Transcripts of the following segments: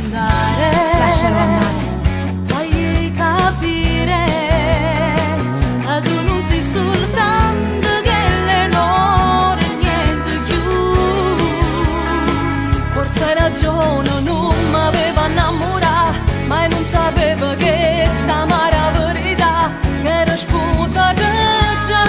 andare, lascialo andare. fagli capire che tu non sei soltanto che l'onore e niente più. Forse hai ragione, non mi aveva innamorato, ma non sapeva che sta amara verità era sposa che già.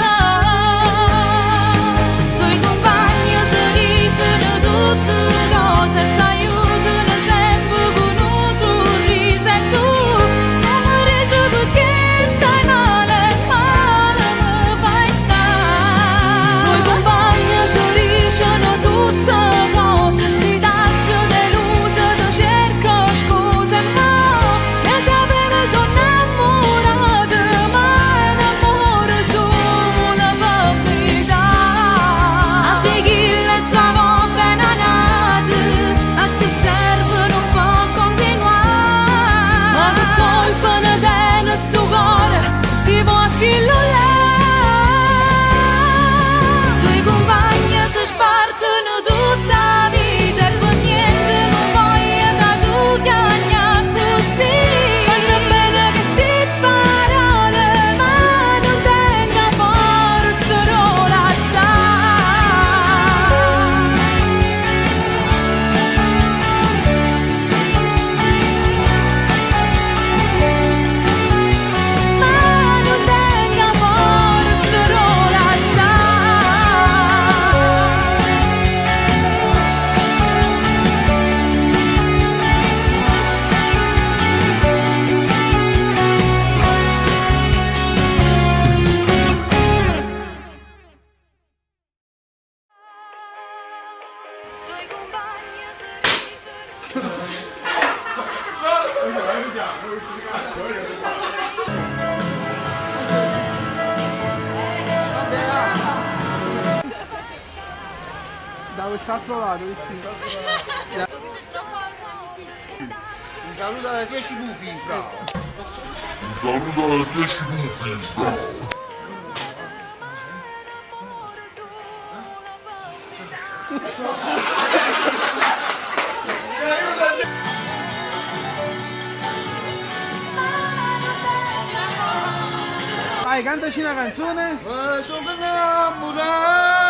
Coi compagni si dicono tutte cose, si aiutano sempre con un sorriso e tu non mi dici perché stai male, male mi fai stare. Coi compagni si dicono tutte cose, si taccia delusa, ti cerca scuse, ma ne sapeva sono innamorata, ma l'amore solo pappita. Anzi chi le già appena nate, a che serve non può continuare. Ma che colpa ne tiene sto cuore, si può a chi lo là. Due compagni si spartono tutta la vita e per niente non voglio che tu chiami così. Fanno bene che sti parole, ma non tenga forza, non la sa. Ma non tenga forza, non la sa. Da quest'altro lato, Cristina. Un saluto da 10 buchi, bravo. Vai, cantaci una canzone. Sono innamorato.